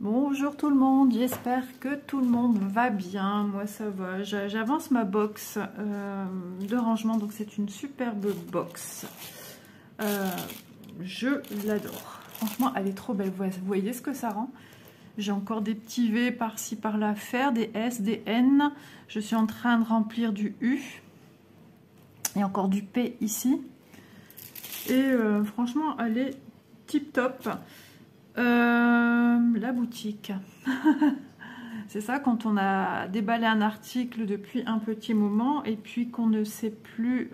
Bonjour tout le monde, j'espère que tout le monde va bien. Moi ça va, j'avance ma box de rangement, donc c'est une superbe box. Je l'adore. Franchement, elle est trop belle. Vous voyez ce que ça rend? J'ai encore des petits V par-ci par-là à faire, des S, des N. Je suis en train de remplir du U. Et encore du P ici. Et franchement, elle est tip top. La boutique. C'est ça, quand on a déballé un article depuis un petit moment et puis qu'on ne sait plus...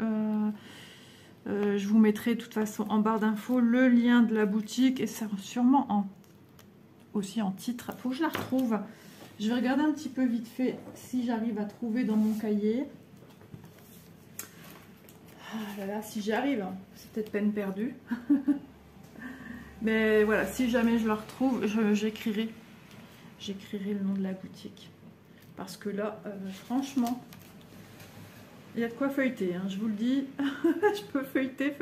je vous mettrai de toute façon en barre d'infos le lien de la boutique et c'est sûrement aussi en titre. Il faut que je la retrouve. Je vais regarder un petit peu vite fait si j'arrive à trouver dans mon cahier. Ah là là, si j'y arrive, hein. C'est peut-être peine perdue. Mais voilà, si jamais je la retrouve, j'écrirai le nom de la boutique. Parce que là, franchement, il y a de quoi feuilleter, hein, je vous le dis. Je peux feuilleter.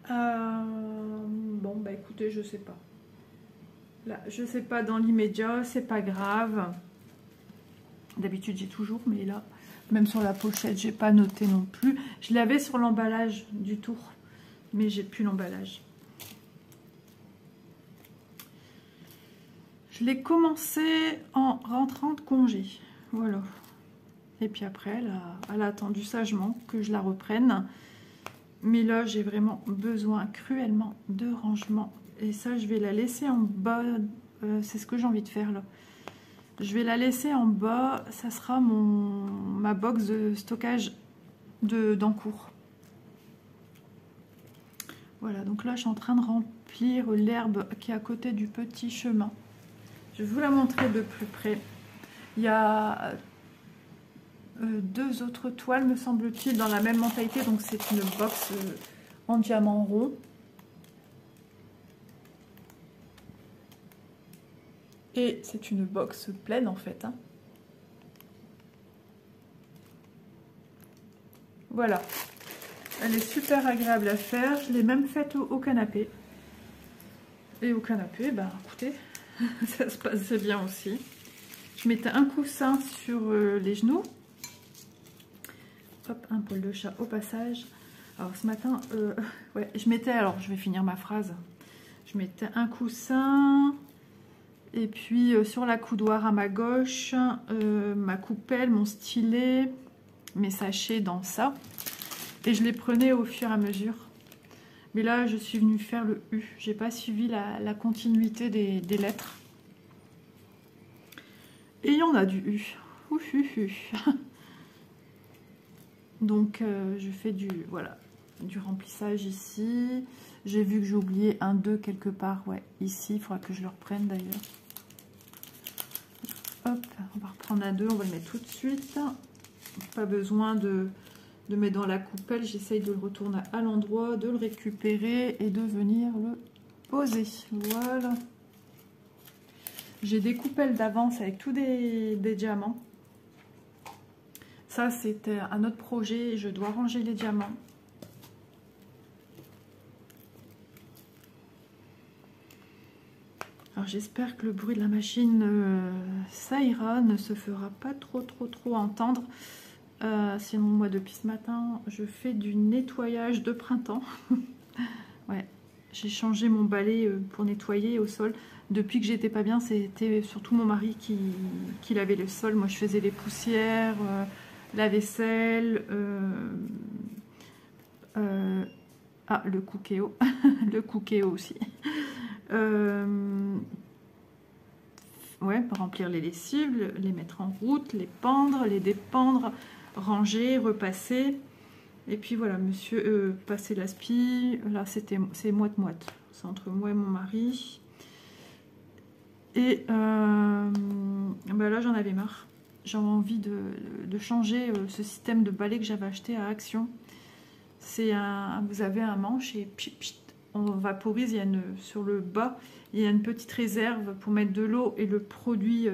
Bon, bah écoutez, je sais pas. Là, je sais pas dans l'immédiat, c'est pas grave. D'habitude, j'ai toujours, mais là, même sur la pochette, j'ai pas noté non plus. Je l'avais sur l'emballage du tour, mais j'ai plus l'emballage. Je l'ai commencé en rentrant de congé, voilà. Et puis après, elle a attendu sagement que je la reprenne. Mais là, j'ai vraiment besoin cruellement de rangement. Et ça, je vais la laisser en bas. C'est ce que j'ai envie de faire là. Je vais la laisser en bas. Ça sera ma box de stockage d'encours. Voilà, donc là, je suis en train de remplir l'herbe qui est à côté du petit chemin. Je vais vous la montrer de plus près. Il y a deux autres toiles, me semble-t-il, dans la même mentalité. Donc, c'est une box en diamant rond. Et c'est une box pleine, en fait. Hein. Voilà. Elle est super agréable à faire. Je l'ai même faite au canapé. Et au canapé, bah, écoutez... ça se passe bien aussi. Je mettais un coussin sur les genoux. Hop, un poil de chat au passage. Alors ce matin, ouais, je mettais, alors je vais finir ma phrase. Je mettais un coussin et puis sur la coudoir à ma gauche, ma coupelle, mon stylet, mes sachets dans ça. Et je les prenais au fur et à mesure. Mais là, je suis venue faire le U. J'ai pas suivi la continuité des lettres. Et il y en a du U. Donc, je fais du remplissage ici. J'ai vu que j'ai oublié un 2 quelque part. Ouais, ici, il faudra que je le reprenne d'ailleurs. Hop, on va reprendre un 2. On va le mettre tout de suite. Pas besoin de mettre dans la coupelle, j'essaye de le retourner à l'endroit, de le récupérer et de venir le poser. Voilà. J'ai des coupelles d'avance avec tous des diamants. Ça, c'était un autre projet. Je dois ranger les diamants. Alors, j'espère que le bruit de la machine, ça ira, ne se fera pas trop entendre. Sinon, moi, depuis ce matin, je fais du nettoyage de printemps. Ouais, j'ai changé mon balai pour nettoyer au sol. Depuis que j'étais pas bien, c'était surtout mon mari qui lavait le sol. Moi, je faisais les poussières, la vaisselle. Le cookéo. Le cookéo aussi. Ouais, pour remplir les lessives, les mettre en route, les pendre, les dépendre, ranger, repasser. Et puis voilà, monsieur passer l'aspi. Là, c'est moite-moite. C'est entre moi et mon mari. Et ben là, j'en avais marre. J'avais envie de changer ce système de balai que j'avais acheté à Action. Vous avez un manche et on vaporise. Sur le bas, il y a une petite réserve pour mettre de l'eau et le produit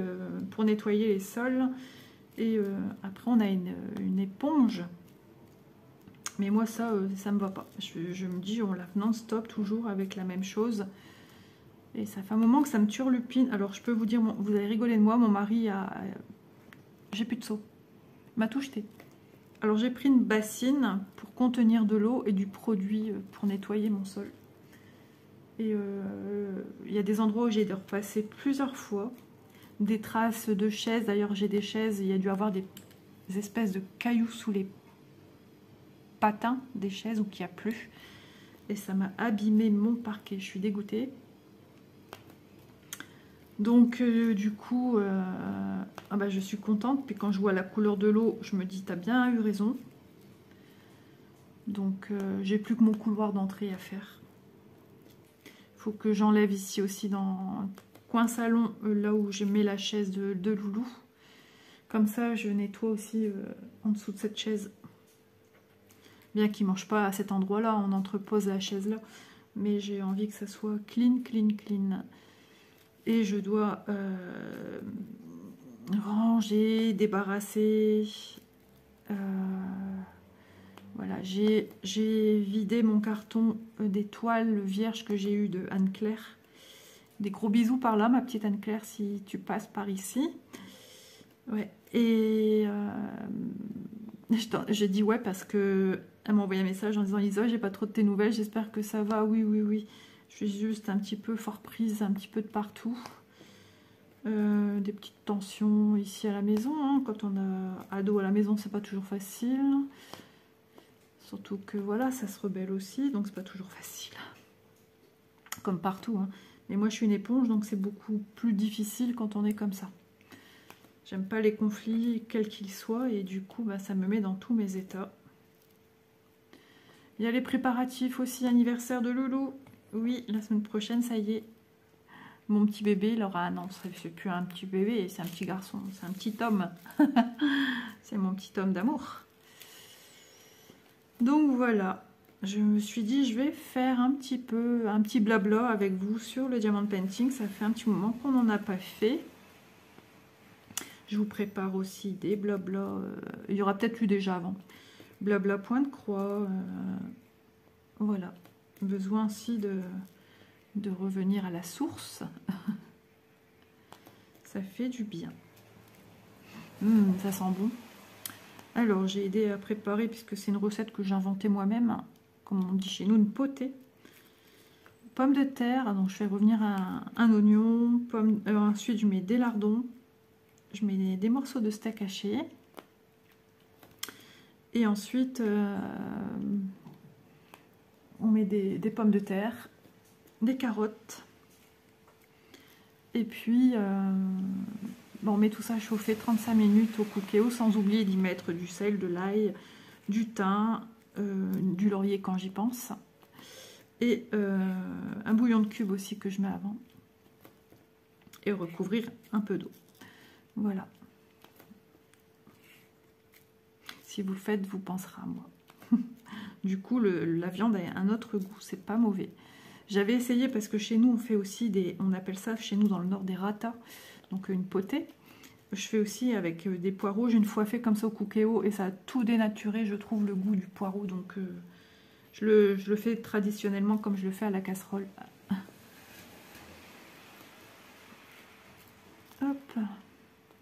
pour nettoyer les sols. Et après, on a une éponge. Mais moi, ça me va pas. Je me dis, on lave non-stop, toujours avec la même chose. Et ça fait un moment que ça me turlupine. Alors je peux vous dire, vous allez rigoler de moi, mon mari j'ai plus de seau. Il m'a tout jeté. Alors j'ai pris une bassine pour contenir de l'eau et du produit pour nettoyer mon sol. Et il y a des endroits où j'ai dû repasser plusieurs fois. Des traces de chaises. D'ailleurs j'ai des chaises, il y a dû avoir des espèces de cailloux sous les patins des chaises ou qu'il n'y a plus. Et ça m'a abîmé mon parquet. Je suis dégoûtée. Donc du coup, je suis contente. Puis quand je vois la couleur de l'eau, je me dis t'as bien eu raison. Donc j'ai plus que mon couloir d'entrée à faire. Il faut que j'enlève ici aussi dans le coin salon, là où je mets la chaise de Loulou. Comme ça je nettoie aussi en dessous de cette chaise. Bien qu'il ne mange pas à cet endroit-là, on entrepose la chaise là. Mais j'ai envie que ça soit clean, clean, clean. Et je dois ranger, débarrasser. Voilà, j'ai vidé mon carton des toiles vierges que j'ai eues de Anne-Claire. Des gros bisous par là, ma petite Anne-Claire, si tu passes par ici. Ouais, et j'ai dit ouais parce que elle m'a envoyé un message en disant Lisa, j'ai pas trop de tes nouvelles, j'espère que ça va. Oui, oui, oui. Je suis juste un petit peu fort prise, un petit peu de partout. Des petites tensions ici à la maison. Hein. Quand on a ado à la maison, c'est pas toujours facile. Surtout que voilà, ça se rebelle aussi, donc c'est pas toujours facile. Comme partout. Hein. Mais moi, je suis une éponge, donc c'est beaucoup plus difficile quand on est comme ça. J'aime pas les conflits, quels qu'ils soient, et du coup, ça me met dans tous mes états. Il y a les préparatifs aussi, anniversaire de Loulou. Oui, la semaine prochaine, ça y est. Mon petit bébé, Laura, non, c'est plus un petit bébé, c'est un petit garçon, c'est un petit homme. C'est mon petit homme d'amour. Donc voilà, je me suis dit, je vais faire un petit blabla avec vous sur le diamant painting. Ça fait un petit moment qu'on n'en a pas fait. Je vous prépare aussi des blabla. Il y aura peut-être eu déjà avant. Blabla point de croix. Voilà. Besoin aussi de revenir à la source. Ça fait du bien. Ça sent bon. Alors, j'ai aidé à préparer, puisque c'est une recette que j'ai inventée moi-même, comme on dit chez nous, une potée. Pommes de terre, donc je fais revenir un oignon. Ensuite, je mets des lardons. Je mets des morceaux de steak haché. Et ensuite, on met des pommes de terre, des carottes. Et puis, on met tout ça à chauffer 35 minutes au cookéo, sans oublier d'y mettre du sel, de l'ail, du thym, du laurier quand j'y pense. Et un bouillon de cube aussi que je mets avant. Et recouvrir un peu d'eau. Voilà. Si vous le faites, vous penserez à moi. Du coup, la viande a un autre goût, c'est pas mauvais. J'avais essayé parce que chez nous, on fait aussi on appelle ça chez nous dans le nord des ratas, donc une potée. Je fais aussi avec des poireaux. J'ai une fois fait comme ça au cookéo et ça a tout dénaturé, je trouve, le goût du poireau. Donc je le fais traditionnellement comme je le fais à la casserole. Hop,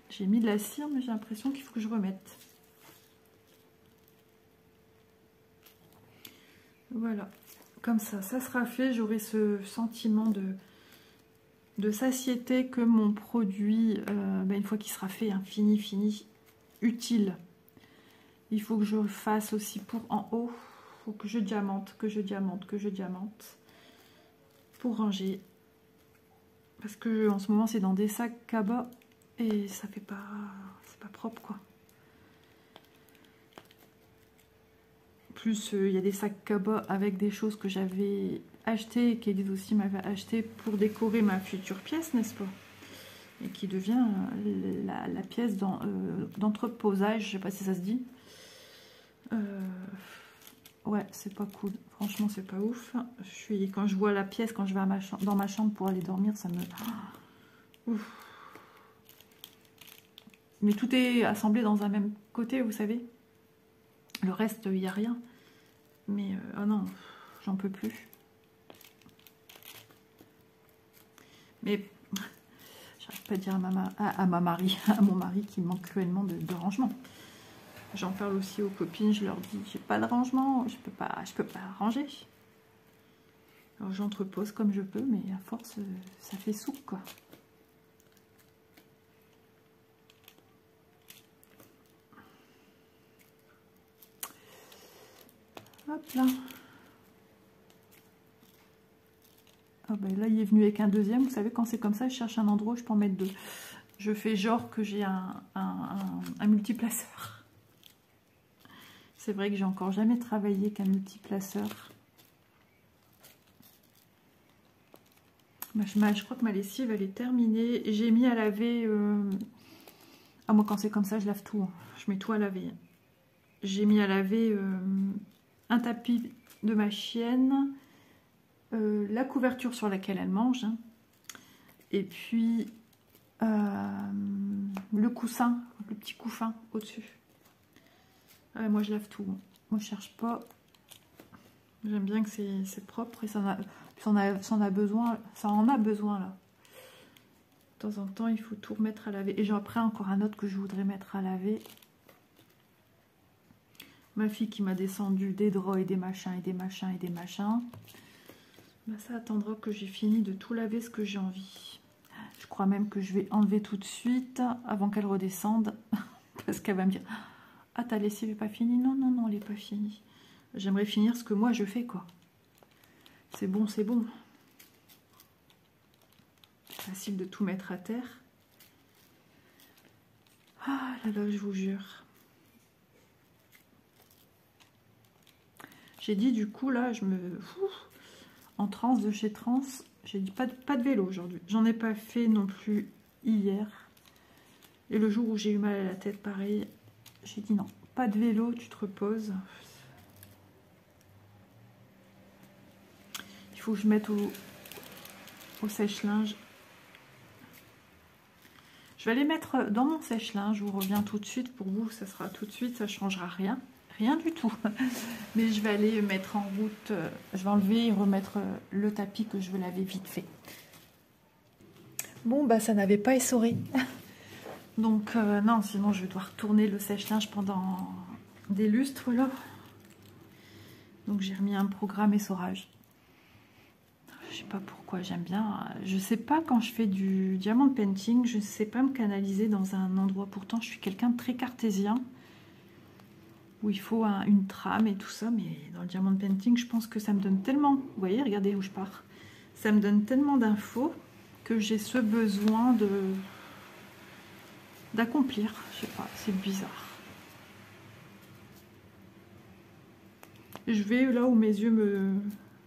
j'ai mis de la cire, mais j'ai l'impression qu'il faut que je remette. Voilà, comme ça sera fait. J'aurai ce sentiment de satiété que mon produit, une fois qu'il sera fait, hein, fini, utile. Il faut que je le fasse aussi pour en haut. Il faut que je diamante, pour ranger. Parce que en ce moment, c'est dans des sacs cabas et ça fait pas, c'est pas propre quoi. Plus il y a des sacs cabas avec des choses que j'avais achetées et qu'Élise aussi m'avait acheté pour décorer ma future pièce, n'est-ce pas? Et qui devient la pièce d'entreposage, je sais pas si ça se dit. Ouais, c'est pas cool. Franchement, c'est pas ouf. Quand je vois la pièce, quand je vais dans ma chambre pour aller dormir, ça me... Ouf. Mais tout est assemblé dans un même côté, vous savez. Le reste, il n'y a rien. Mais, oh non, j'en peux plus. Mais j'arrive pas à dire à mon mari qui manque cruellement de rangement. J'en parle aussi aux copines, je leur dis, j'ai pas de rangement, je peux pas ranger. Alors j'entrepose comme je peux, mais à force, ça fait soupe, quoi. Hop là. Ah ben là, il est venu avec un deuxième. Vous savez, quand c'est comme ça, je cherche un endroit où je peux en mettre deux. Je fais genre que j'ai un multiplaceur. C'est vrai que j'ai encore jamais travaillé qu'un multiplaceur. Je crois que ma lessive, elle est terminée. J'ai mis à laver... Ah, moi, quand c'est comme ça, je lave tout. Je mets tout à laver. J'ai mis à laver un tapis de ma chienne, la couverture sur laquelle elle mange, hein, et puis le coussin, le petit couffin au-dessus. Moi, je lave tout. Moi, je cherche pas. J'aime bien que c'est propre et ça en a besoin. Ça en a besoin, là. De temps en temps, il faut tout remettre à laver. Et j'ai après encore un autre que je voudrais mettre à laver. Ma fille qui m'a descendu des draps et des machins et des machins et des machins. Ben, ça attendra que j'ai fini de tout laver ce que j'ai envie. Je crois même que je vais enlever tout de suite avant qu'elle redescende. Parce qu'elle va me dire, ah, ta lessive n'est pas finie? Non, non, non, elle n'est pas finie. J'aimerais finir ce que moi je fais, quoi. C'est bon, c'est bon. C'est facile de tout mettre à terre. Ah là là, je vous jure. J'ai dit du coup, là, en transe de chez Trans, j'ai dit pas de vélo aujourd'hui. J'en ai pas fait non plus hier. Et le jour où j'ai eu mal à la tête, pareil, j'ai dit non, pas de vélo, tu te reposes. Il faut que je mette au sèche-linge. Je vais les mettre dans mon sèche-linge. Je vous reviens tout de suite. Pour vous, ça sera tout de suite. Ça ne changera rien. Rien du tout. Mais je vais aller mettre en route. Je vais enlever et remettre le tapis que je veux laver vite fait. Bon, bah ça n'avait pas essoré. Donc, non, sinon je vais devoir tourner le sèche-linge pendant des lustres, là. Donc, j'ai remis un programme essorage. Je sais pas pourquoi, j'aime bien. Je sais pas, quand je fais du diamond painting, je sais pas me canaliser dans un endroit. Pourtant, je suis quelqu'un de très cartésien, où il faut une trame et tout ça. Mais dans le diamond painting, je pense que ça me donne tellement... Vous voyez, regardez où je pars. Ça me donne tellement d'infos que j'ai ce besoin d'accomplir. Je sais pas, c'est bizarre. Je vais là où mes yeux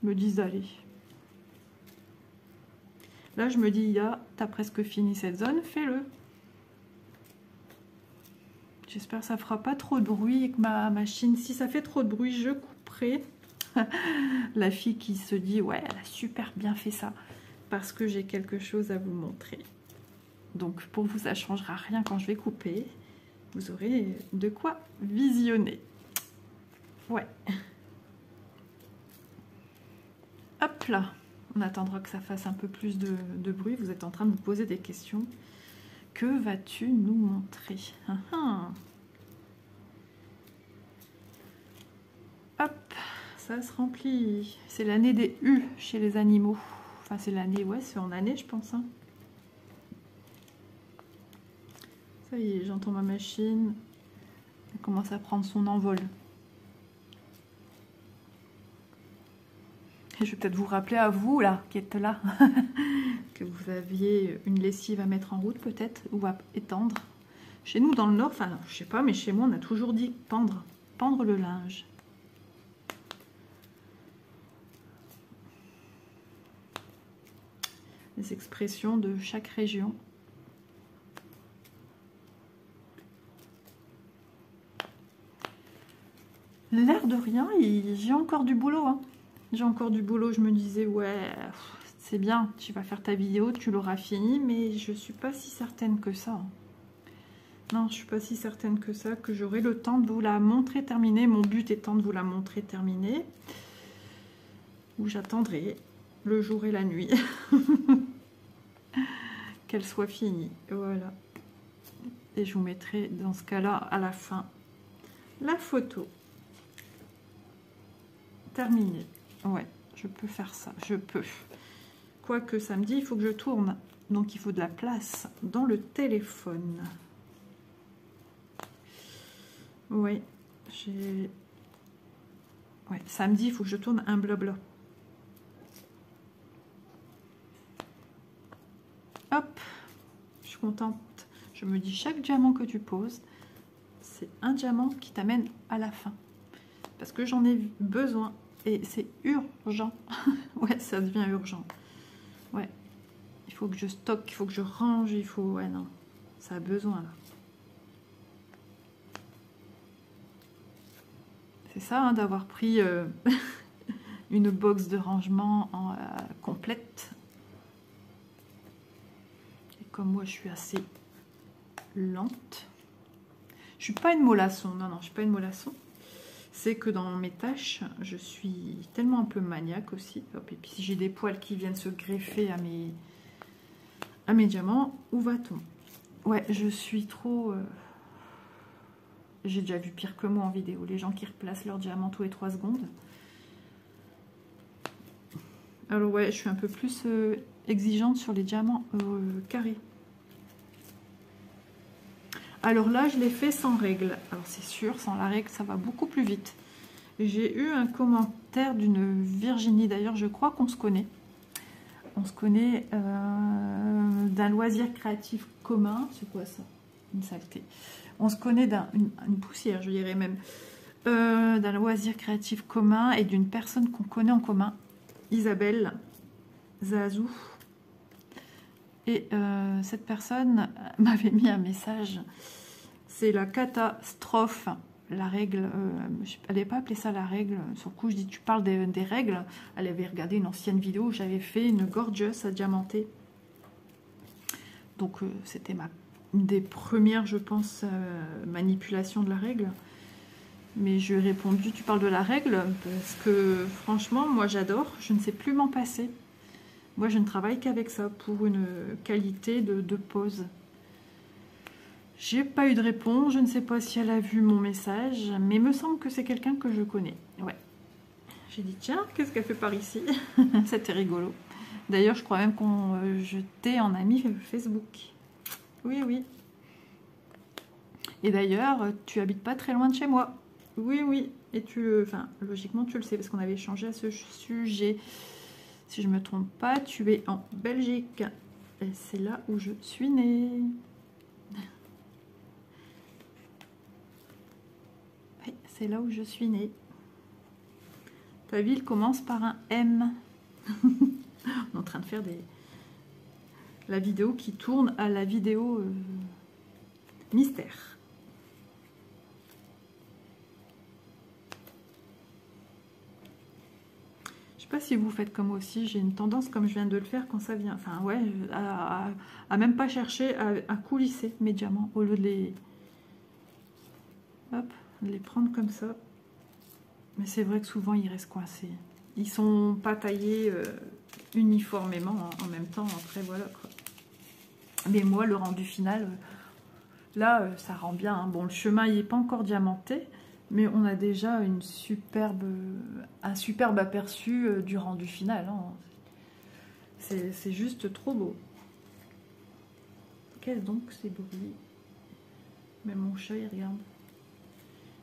me disent d'aller. Là, je me dis, t'as presque fini cette zone, fais-le. J'espère que ça fera pas trop de bruit et que ma machine, si ça fait trop de bruit, je couperai. La fille qui se dit, ouais, elle a super bien fait ça, parce que j'ai quelque chose à vous montrer. Donc, pour vous, ça ne changera rien quand je vais couper. Vous aurez de quoi visionner. Ouais. Hop là. On attendra que ça fasse un peu plus de bruit. Vous êtes en train de vous poser des questions. Que vas-tu nous montrer? Hop, ça se remplit. C'est l'année des U chez les animaux. Enfin, c'est l'année, ouais, c'est en année, je pense. Hein. Ça y est, j'entends ma machine. Elle commence à prendre son envol. Et je vais peut-être vous rappeler à vous, là, qui êtes là, que vous aviez une lessive à mettre en route, peut-être, ou à étendre. Chez nous, dans le Nord, enfin, je sais pas, mais chez moi, on a toujours dit pendre. Pendre le linge. Les expressions de chaque région. L'air de rien, j'ai encore du boulot, hein. J'ai encore du boulot, je me disais, ouais, c'est bien, tu vas faire ta vidéo, tu l'auras fini, mais je suis pas si certaine que ça. Non, je suis pas si certaine que ça, que j'aurai le temps de vous la montrer terminée. Mon but étant de vous la montrer terminée, où j'attendrai le jour et la nuit. qu'elle soit finie. Voilà. Et je vous mettrai dans ce cas-là à la fin la photo. Terminée. Ouais, je peux faire ça. Je peux. Quoique samedi, il faut que je tourne. Donc il faut de la place dans le téléphone. Oui, j'ai... Ouais, samedi, il faut que je tourne un blabla. Hop, je suis contente. Je me dis, chaque diamant que tu poses, c'est un diamant qui t'amène à la fin. Parce que j'en ai besoin. Et c'est urgent. Ouais, ça devient urgent. Ouais. Il faut que je stocke, il faut que je range, il faut... Ouais, non. Ça a besoin, là. C'est ça, hein, d'avoir pris une box de rangement complète. Et comme moi, je suis assez lente. Je suis pas une mollasson. Non, non, je suis pas une mollasson. C'est que dans mes tâches, je suis tellement un peu maniaque aussi. Hop, et puis si j'ai des poils qui viennent se greffer à mes diamants, où va-t-on? Ouais, je suis trop... J'ai déjà vu pire que moi en vidéo. Les gens qui replacent leurs diamants tous les 3 secondes. Alors ouais, je suis un peu plus exigeante sur les diamants carrés. Alors là, je l'ai fait sans règle. Alors c'est sûr, sans la règle, ça va beaucoup plus vite. J'ai eu un commentaire d'une Virginie. D'ailleurs, je crois qu'on se connaît. On se connaît d'un loisir créatif commun. C'est quoi ça? Une saleté. On se connaît d'une poussière, je dirais même. D'un loisir créatif commun et d'une personne qu'on connaît en commun. Isabelle Zazou. Et cette personne m'avait mis un message. C'est la catastrophe. La règle, elle n'avait pas appelé ça la règle. Sur le coup, je dis, tu parles des règles. Elle avait regardé une ancienne vidéo où j'avais fait une gorgeous à diamanter. Donc, c'était une des premières, je pense, manipulations de la règle. Mais je lui ai répondu, tu parles de la règle? Parce que, franchement, moi, j'adore. Je ne sais plus m'en passer. Moi, je ne travaille qu'avec ça pour une qualité de pose. J'ai pas eu de réponse, je ne sais pas si elle a vu mon message, mais il me semble que c'est quelqu'un que je connais. Ouais. J'ai dit, tiens, qu'est-ce qu'elle fait par ici? C'était rigolo. D'ailleurs, je crois même qu'on jetait en ami Facebook. Oui, oui. Et d'ailleurs, tu habites pas très loin de chez moi. Oui, oui. Et enfin, logiquement, tu le sais, parce qu'on avait échangé à ce sujet. Si je me trompe pas, tu es en Belgique. Et c'est là où je suis née. C'est là où je suis née. Ta ville commence par un M. On est en train de faire la vidéo qui tourne à la vidéo mystère. Je sais pas si vous faites comme moi aussi. J'ai une tendance, comme je viens de le faire, quand ça vient. Enfin, ouais, à même pas chercher à coulisser mes diamants au lieu de les... Hop. De les prendre comme ça. Mais c'est vrai que souvent ils restent coincés. Ils sont pas taillés uniformément en même temps. Après voilà quoi. Mais moi le rendu final, là ça rend bien. Hein. Bon, le chemin il est pas encore diamanté, mais on a déjà un superbe aperçu du rendu final. Hein. C'est juste trop beau. Qu'est-ce donc ces bruits? Même mon chat il regarde.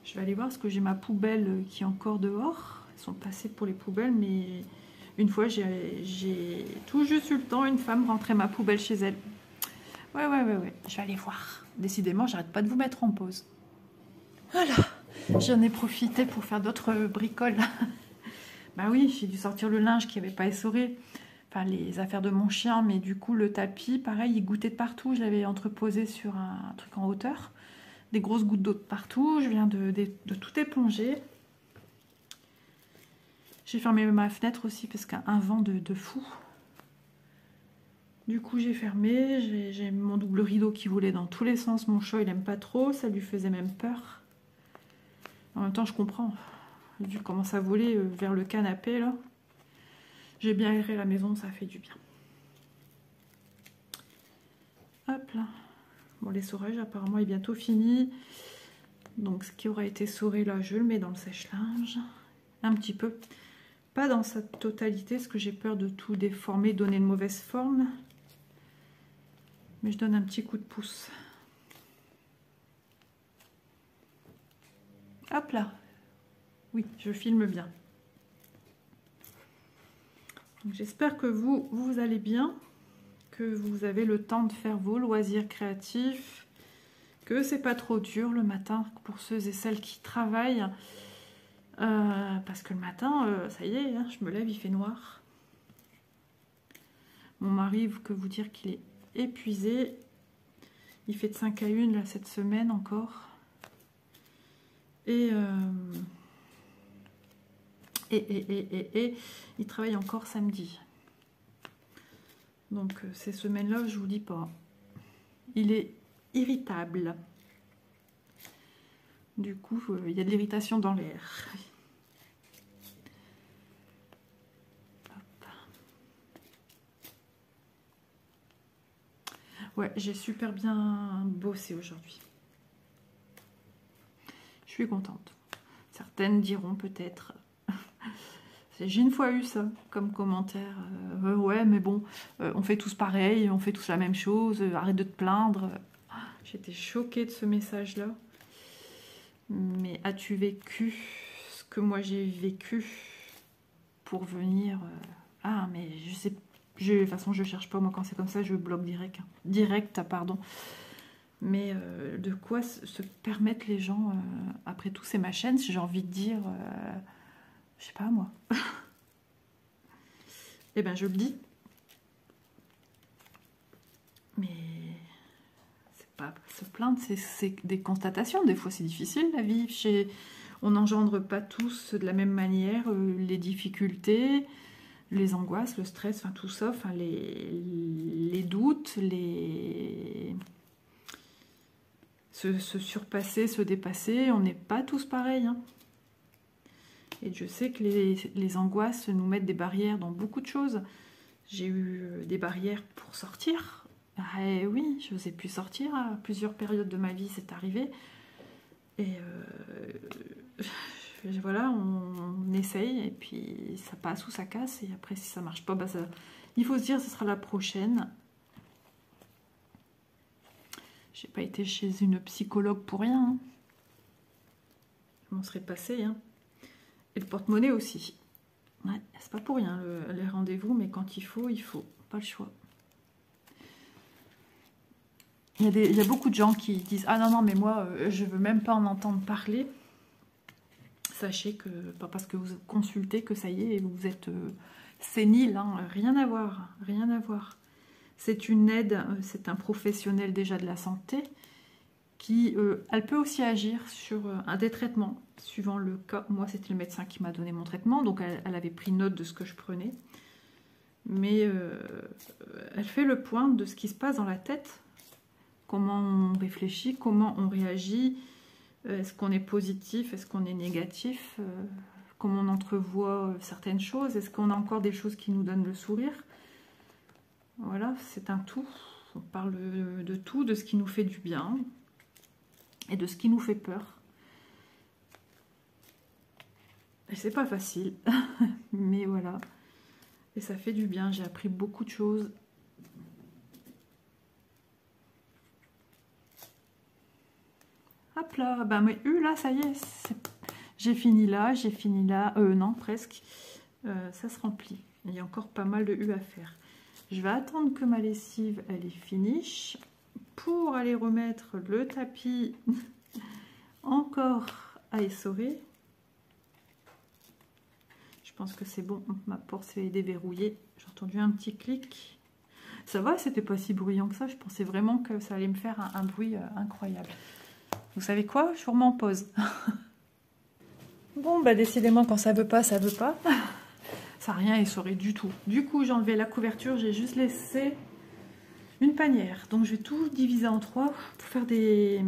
Je vais aller voir parce que j'ai ma poubelle qui est encore dehors. Elles sont passées pour les poubelles, mais une fois, j'ai tout juste eu le temps, une femme rentrait ma poubelle chez elle. Ouais. Je vais aller voir. Décidément, j'arrête pas de vous mettre en pause. Voilà. J'en ai profité pour faire d'autres bricoles. Bah oui, j'ai dû sortir le linge qui n'avait pas essoré. Enfin, les affaires de mon chien, mais du coup, le tapis, pareil, il goûtait de partout. Je l'avais entreposé sur un truc en hauteur. Des grosses gouttes d'eau de partout. Je viens de tout éponger. J'ai fermé ma fenêtre aussi parce qu'il y a un vent de fou. Du coup, j'ai fermé. J'ai mon double rideau qui volait dans tous les sens. Mon chat, il aime pas trop. Ça lui faisait même peur. En même temps, je comprends. Vu comment ça volait vers le canapé, là. J'ai bien aéré la maison, ça fait du bien. Hop là. Bon, l'essorage apparemment est bientôt fini. Donc ce qui aura été essoré là, je le mets dans le sèche-linge. Un petit peu. Pas dans sa totalité, parce que j'ai peur de tout déformer, donner une mauvaise forme. Mais je donne un petit coup de pouce. Hop là. Oui, je filme bien. J'espère que vous allez bien, que vous avez le temps de faire vos loisirs créatifs, que c'est pas trop dur le matin pour ceux et celles qui travaillent. Parce que le matin, ça y est, hein, je me lève, il fait noir. Mon mari, que vous dire qu'il est épuisé. Il fait de 5 à 1 là, cette semaine encore. Et il travaille encore samedi. Donc ces semaines-là, je vous dis pas. Il est irritable. Du coup, il y a de l'irritation dans l'air. Ouais, j'ai super bien bossé aujourd'hui. Je suis contente. Certaines diront peut-être... J'ai une fois eu ça comme commentaire. Ouais, mais bon, on fait tous pareil, on fait tous la même chose, arrête de te plaindre. J'étais choquée de ce message-là. Mais as-tu vécu ce que moi j'ai vécu pour venir... Ah, mais je sais... de toute façon, je cherche pas, moi, quand c'est comme ça, je bloque direct. Direct, pardon. Mais de quoi se permettent les gens, après tout, c'est ma chaîne, si j'ai envie de dire... je sais pas, moi. Eh ben, je le dis. Mais c'est pas se plaindre, c'est des constatations. Des fois, c'est difficile, la vie. On n'engendre pas tous de la même manière les difficultés, les angoisses, le stress, enfin tout ça, enfin les doutes, se surpasser, se dépasser. On n'est pas tous pareils, hein. Et je sais que les angoisses nous mettent des barrières dans beaucoup de choses. J'ai eu des barrières pour sortir. Et oui, je n'osais plus sortir. À plusieurs périodes de ma vie, c'est arrivé. Et voilà, on essaye. Et puis, ça passe ou ça casse. Et après, si ça ne marche pas, bah il faut se dire, ce sera la prochaine. J'ai pas été chez une psychologue pour rien, hein. Je m'en serais passée, hein. Et le porte-monnaie aussi. Ouais, c'est pas pour rien les rendez-vous, mais quand il faut, pas le choix. Il y a beaucoup de gens qui disent « Ah non, non, mais moi, je veux même pas en entendre parler. » Sachez que, pas parce que vous consultez que ça y est, vous êtes sénile, hein. Rien à voir, rien à voir. C'est une aide, c'est un professionnel déjà de la santé qui, elle peut aussi agir sur des traitements, suivant le cas. Moi, c'était le médecin qui m'a donné mon traitement, donc elle avait pris note de ce que je prenais. Mais elle fait le point de ce qui se passe dans la tête, comment on réfléchit, comment on réagit, est-ce qu'on est positif, est-ce qu'on est négatif, comment on entrevoit certaines choses, est-ce qu'on a encore des choses qui nous donnent le sourire. Voilà, c'est un tout. On parle de tout, de ce qui nous fait du bien et de ce qui nous fait peur. Et c'est pas facile, mais voilà. Et ça fait du bien, j'ai appris beaucoup de choses. Hop là, ben mais là, ça y est, j'ai fini là, non, presque. Ça se remplit. Il y a encore pas mal de U à faire. Je vais attendre que ma lessive, elle est finish pour aller remettre le tapis encore à essorer. Je pense que c'est bon, ma porte s'est déverrouillée. J'ai entendu un petit clic. Ça va, c'était pas si bruyant que ça. Je pensais vraiment que ça allait me faire un bruit incroyable. Vous savez quoi? Je vous remets en pause. Bon, bah décidément, quand ça veut pas, ça veut pas. Ça n'a rien essoré du tout. Du coup, j'ai enlevé la couverture, j'ai juste laissé une panière. Donc, je vais tout diviser en 3 pour faire des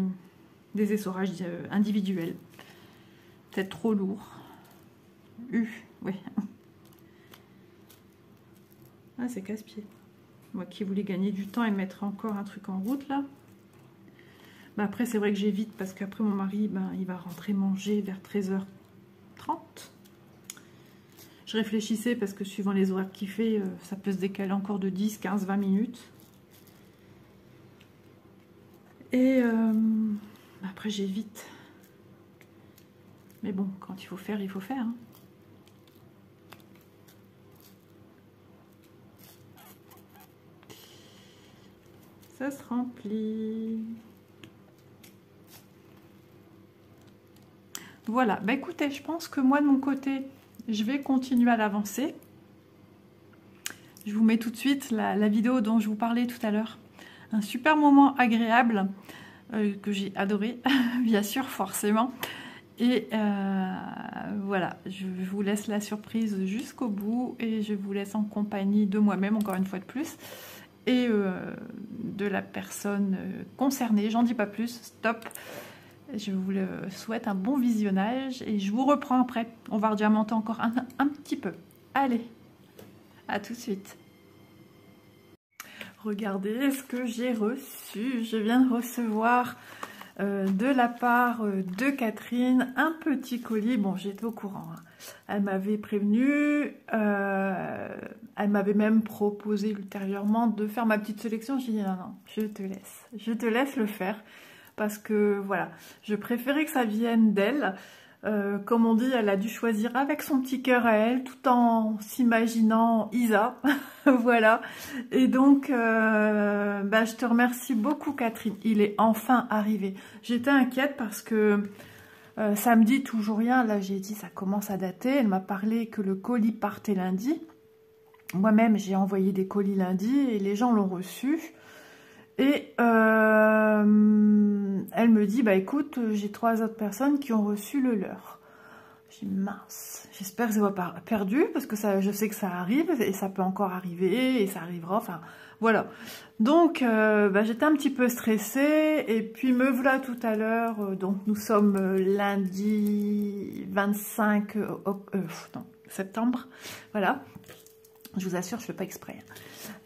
essorages individuels. Peut-être trop lourd. Oui. Ah, c'est casse-pied. Moi qui voulais gagner du temps et mettre encore un truc en route là. Bah après c'est vrai que j'évite parce qu'après mon mari il va rentrer manger vers 13h30. Je réfléchissais parce que suivant les horaires qu'il fait, ça peut se décaler encore de 10, 15, 20 minutes. Et après j'évite. Mais bon, quand il faut faire, il faut faire. Hein. Ça se remplit. Voilà, bah écoutez, je pense que moi de mon côté, je vais continuer à l'avancer. Je vous mets tout de suite la vidéo dont je vous parlais tout à l'heure. Un super moment agréable que j'ai adoré, bien sûr, forcément. Et voilà, je vous laisse la surprise jusqu'au bout et je vous laisse en compagnie de moi-même, encore une fois de plus, et de la personne concernée. J'en dis pas plus, stop. Je vous souhaite un bon visionnage et je vous reprends après. On va rediamanter encore un petit peu. Allez, à tout de suite. Regardez ce que j'ai reçu. Je viens de recevoir de la part de Catherine un petit colis. Bon, j'étais au courant. Hein. Elle m'avait prévenu. Elle m'avait même proposé ultérieurement de faire ma petite sélection. J'ai dit non, non, je te laisse. Je te laisse le faire. Parce que voilà, je préférais que ça vienne d'elle. Comme on dit, elle a dû choisir avec son petit cœur à elle, tout en s'imaginant Isa. Voilà. Et donc, je te remercie beaucoup, Catherine. Il est enfin arrivé. J'étais inquiète parce que samedi, toujours rien. Là, j'ai dit, ça commence à dater. Elle m'a parlé que le colis partait lundi. Moi-même, j'ai envoyé des colis lundi et les gens l'ont reçu. Et elle me dit, bah écoute, j'ai 3 autres personnes qui ont reçu le leur. J'ai dit, mince, j'espère que ça va pas perdu, parce que ça, je sais que ça arrive, et ça peut encore arriver, et ça arrivera, enfin, voilà. Donc, j'étais un petit peu stressée, et puis me voilà tout à l'heure, donc nous sommes lundi 25 septembre, voilà. Je vous assure, je ne fais pas exprès.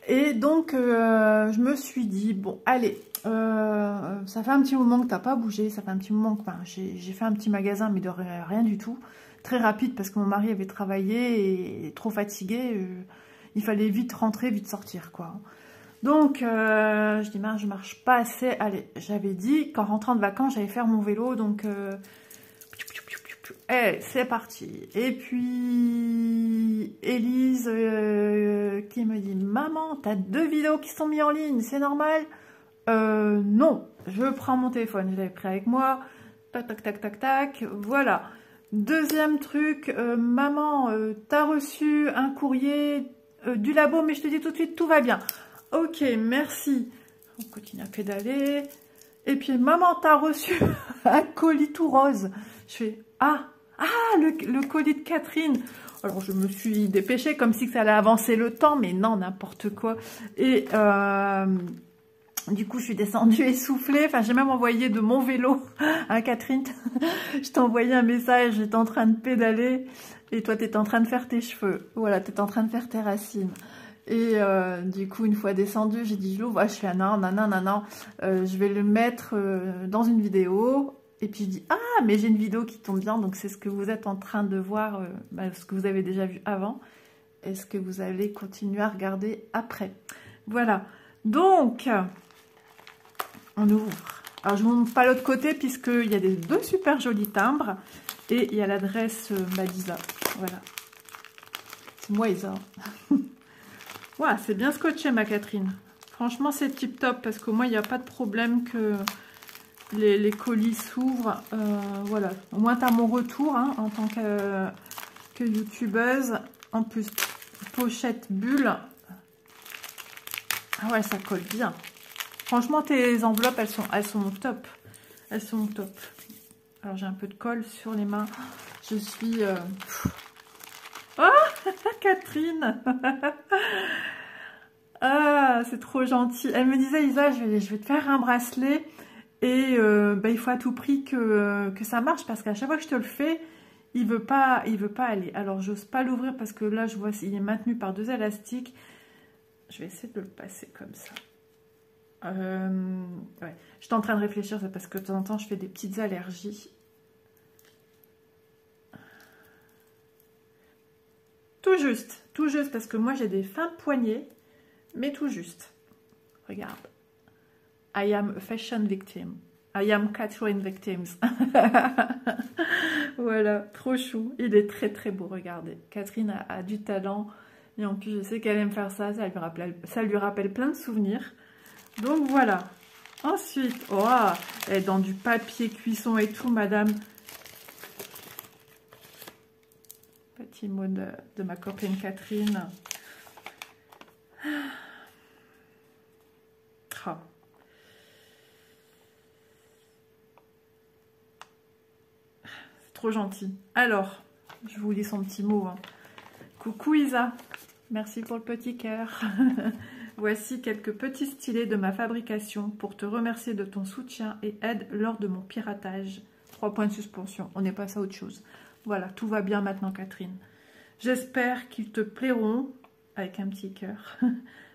Et donc, je me suis dit, bon, allez, ça fait un petit moment que tu n'as pas bougé, ça fait un petit moment que j'ai fait un petit magasin, mais de rien du tout. Très rapide, parce que mon mari avait travaillé et trop fatigué. Il fallait vite rentrer, vite sortir, quoi. Donc, je dis, mince, je marche pas assez. Allez, j'avais dit qu'en rentrant de vacances, j'allais faire mon vélo, donc... Allez, c'est parti. Et puis, Élise qui me dit, maman, t'as 2 vidéos qui sont mises en ligne, c'est normal? Non, je prends mon téléphone, je l'avais pris avec moi. Tac, tac, tac, tac, tac, voilà. Deuxième truc, maman, t'as reçu un courrier du labo, mais je te dis tout de suite, tout va bien. Ok, merci. On continue à pédaler. Et puis, maman, t'as reçu un colis tout rose. Je fais, le colis de Catherine. Alors, je me suis dépêchée comme si ça allait avancer le temps, mais non, n'importe quoi. Et du coup, je suis descendue essoufflée. Enfin, j'ai même envoyé de mon vélo à Catherine. Je t'ai envoyé un message, j'étais en train de pédaler. Et toi, tu étais en train de faire tes cheveux. Voilà, tu étais en train de faire tes racines. Et du coup, une fois descendue, j'ai dit, je l'ouvre. Je fais, non, je vais le mettre dans une vidéo. Et puis je dis, mais j'ai une vidéo qui tombe bien, donc c'est ce que vous êtes en train de voir, ce que vous avez déjà vu avant. Est-ce que vous allez continuer à regarder après? Voilà, donc, on ouvre. Alors je ne vous montre pas l'autre côté, puisqu'il y a 2 super jolis timbres, et il y a l'adresse d'Isa. Voilà, c'est moi Isa. Voilà, c'est bien scotché ma Catherine. Franchement, c'est tip top, parce que moi, il n'y a pas de problème que... Les colis s'ouvrent, voilà. Au moins, tu as mon retour hein, en tant que youtubeuse. En plus, pochette bulle. Ah ouais, ça colle bien. Franchement, tes enveloppes, elles sont top. Elles sont top. Alors, j'ai un peu de colle sur les mains. Je suis... Oh, Catherine. Ah, c'est trop gentil. Elle me disait, Isa, je vais te faire un bracelet. Et il faut à tout prix que ça marche, parce qu'à chaque fois que je te le fais, il veut pas aller. Alors j'ose pas l'ouvrir parce que là je vois il est maintenu par 2 élastiques. Je vais essayer de le passer comme ça. Ouais. J'étais en train de réfléchir, c'est parce que de temps en temps, je fais des petites allergies. Tout juste, parce que moi, j'ai des fins poignets, mais tout juste. Regarde. I am a fashion victim. I am Catherine Victims. Voilà, trop chou. Il est très très beau, regardez. Catherine a du talent. Et en plus, je sais qu'elle aime faire ça. Ça lui rappelle plein de souvenirs. Donc voilà. Ensuite, oh, elle est dans du papier cuisson et tout, madame. Petit mot de ma copine Catherine. Oh. C'est trop gentil. Alors, je vous lis son petit mot. Hein. Coucou Isa, merci pour le petit cœur. Voici quelques petits stylés de ma fabrication pour te remercier de ton soutien et aide lors de mon piratage. 3 points de suspension, on est passé à autre chose. Voilà, tout va bien maintenant Catherine. J'espère qu'ils te plairont, avec un petit cœur.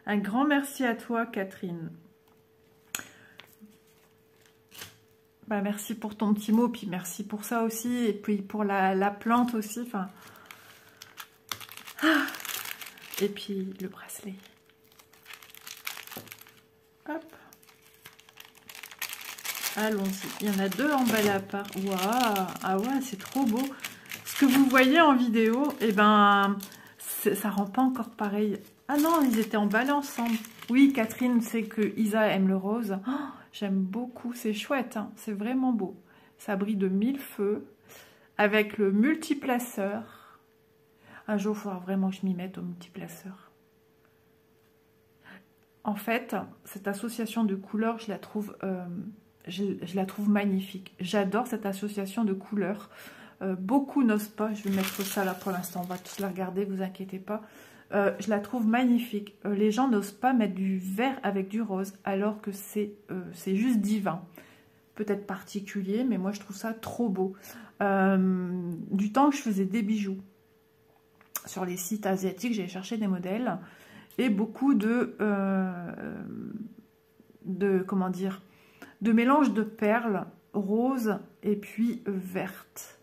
Un grand merci à toi Catherine. Bah, merci pour ton petit mot, puis merci pour ça aussi, et puis pour la plante aussi. Enfin, ah. Et puis le bracelet. Hop. Allons-y. Il y en a 2 emballés à part. Waouh. Ah ouais, c'est trop beau. Ce que vous voyez en vidéo, eh ben, ça rend pas encore pareil. Ah non, ils étaient emballés ensemble. Oui, Catherine sait que Isa aime le rose. Oh, j'aime beaucoup, c'est chouette, hein. C'est vraiment beau. Ça brille de 1000 feux avec le multiplaceur. Un jour, il faudra vraiment que je m'y mette au multiplaceur. En fait, cette association de couleurs, je la trouve magnifique. J'adore cette association de couleurs. Beaucoup n'osent pas. Je vais mettre ça là pour l'instant. On va tous la regarder, vous inquiétez pas. Je la trouve magnifique. Les gens n'osent pas mettre du vert avec du rose, alors que c'est juste divin. Peut-être particulier, mais moi je trouve ça trop beau. Du temps que je faisais des bijoux sur les sites asiatiques, j'allais chercher des modèles et beaucoup comment dire, de mélange de perles roses et puis vertes.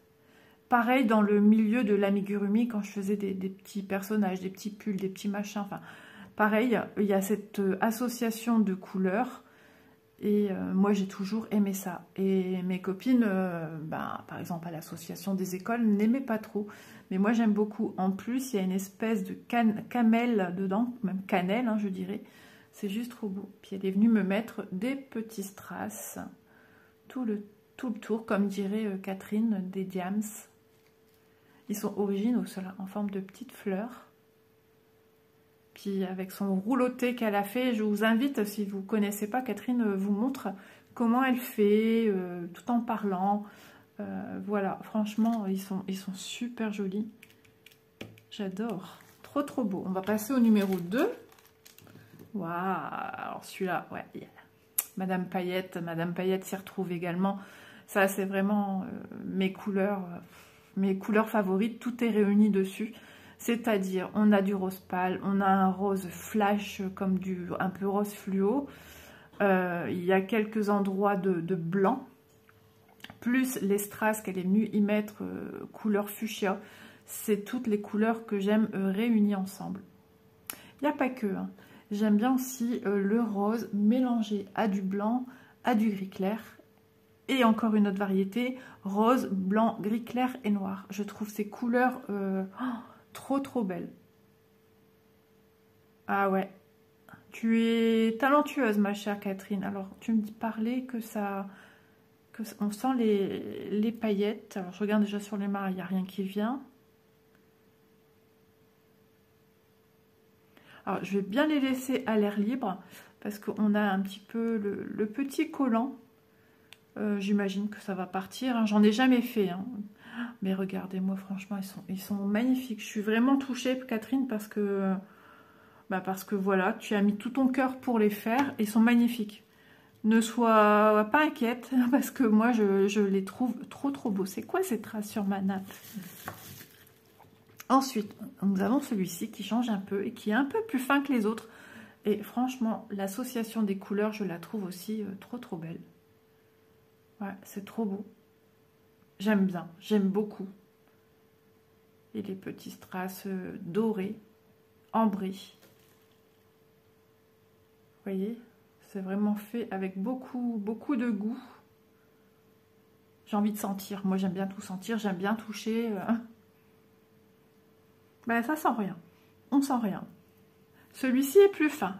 Pareil dans le milieu de l'amigurumi, quand je faisais des petits personnages, des petits pulls, des petits machins. Enfin, pareil, il y a cette association de couleurs. Et moi, j'ai toujours aimé ça. Et mes copines, par exemple, à l'association des écoles, n'aimaient pas trop. Mais moi, j'aime beaucoup. En plus, il y a une espèce de camel dedans, même cannelle, hein, je dirais. C'est juste trop beau. Puis elle est venue me mettre des petits strass. Tout le tour, comme dirait Catherine, des diams. Ils sont originaux, ceux-là, en forme de petites fleurs. Puis avec son rouloté qu'elle a fait, je vous invite, si vous ne connaissez pas, Catherine vous montre comment elle fait, tout en parlant. Voilà, franchement, ils sont super jolis. J'adore. Trop, trop beau. On va passer au numéro 2. Waouh. Alors celui-là, ouais, Madame Paillette s'y retrouve également. Ça, c'est vraiment mes couleurs favorites. Tout est réuni dessus. C'est-à-dire, on a du rose pâle, on a un rose flash, comme un peu rose fluo. Il y a quelques endroits de blanc. Plus les strass qu'elle est venue y mettre, couleur fuchsia. C'est toutes les couleurs que j'aime réunies ensemble. Il n'y a pas que. Hein. J'aime bien aussi le rose mélangé à du blanc, à du gris clair. Et encore une autre variété, rose, blanc, gris clair et noir. Je trouve ces couleurs trop trop belles. Ah ouais. Tu es talentueuse, ma chère Catherine. Alors, tu me dis parler que ça... on sent les paillettes. Alors, je regarde déjà sur les mains, il n'y a rien qui vient. Alors, je vais bien les laisser à l'air libre parce qu'on a un petit peu le petit collant. J'imagine que ça va partir. Hein. J'en ai jamais fait. Hein. Mais regardez-moi, franchement, ils sont magnifiques. Je suis vraiment touchée, Catherine, parce que voilà, tu as mis tout ton cœur pour les faire. Ils sont magnifiques. Ne sois pas inquiète, parce que moi, je les trouve trop, trop beaux. C'est quoi ces traces sur ma nappe? Ensuite, nous avons celui-ci qui change un peu et qui est un peu plus fin que les autres. Et franchement, l'association des couleurs, je la trouve aussi trop belle. Ouais, c'est trop beau. J'aime bien, j'aime beaucoup. Et les petits strass dorés, ambrés. Vous voyez, c'est vraiment fait avec beaucoup de goût. J'ai envie de sentir. Moi, j'aime bien tout sentir, j'aime bien toucher. Ben, ça sent rien. On sent rien. Celui-ci est plus fin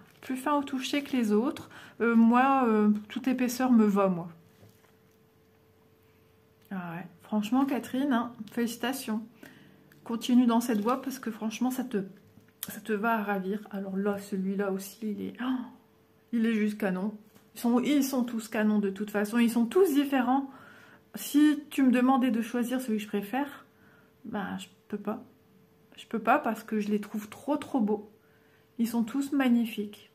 au toucher que les autres. Moi, toute épaisseur me va, moi. Ah ouais. Franchement, Catherine, hein, félicitations. Continue dans cette voie parce que franchement, ça te va à ravir. Alors là, celui-là aussi, il est juste canon. Ils sont tous canons de toute façon. Ils sont tous différents. Si tu me demandais de choisir celui que je préfère, ben, je peux pas. Je peux pas parce que je les trouve trop beaux. Ils sont tous magnifiques.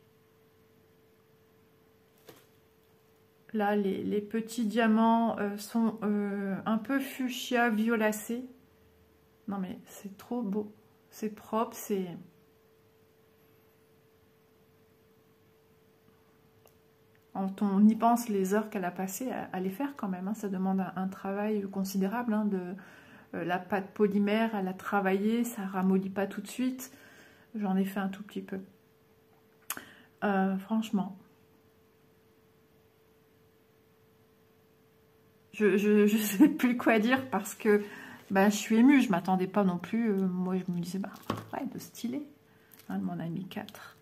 Là, les petits diamants sont un peu fuchsia violacé. Non mais c'est trop beau. C'est propre, c'est... Quand on y pense, les heures qu'elle a passées à les faire quand même, hein, ça demande un travail considérable. Hein, la pâte polymère, elle a travaillé, ça ne ramollit pas tout de suite. J'en ai fait un tout petit peu. Franchement. Je sais plus quoi dire parce que bah, je suis émue. Je ne m'attendais pas non plus. Moi, je me disais, bah, ouais, de stylé. Hein, on a mis 4.